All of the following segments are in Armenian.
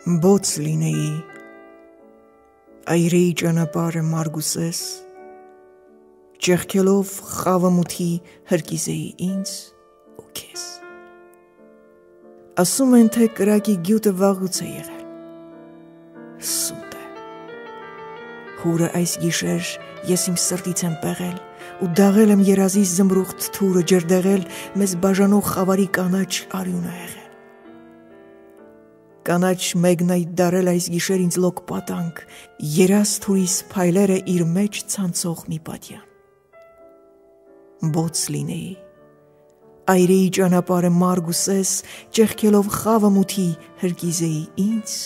Բոց լինեի, այրեի ճանապարհը մարգուսես, ճեղքելով խավը մութի հրկիզեի ինձ ու քեզ։ Ասում են, թե կրակի գյուտը վաղուց է եղել, սուտ է։ Հուրը այս գիշեր ես իմ սրտից եմ պեղել ու դաղել եմ երազիս զմրուխտ թուրը ջրդեղել մեզ բաժանող խավարի կանաչ արյունը եղել։ Կանաչ մեկն այդ դարել այս գիշեր ինձ լոկ պատանք, երազ թուրիս փայլերը իր մեջ ցանցող մի պատյան։ Բոց լինեի, այրեի ճանապարհը մարգուսես, ճեղքելով խավը մութի հրկիզեի ինձ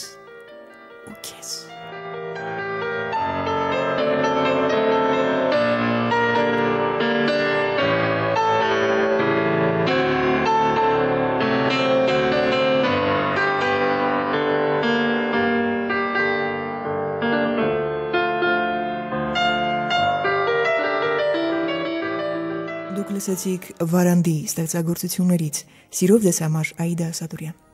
ու քեզ։ Դուք լսեցիք Վարանդի ստեղծագործություններից, սիրով ձեզ համար Աիդա Ասադուրյան։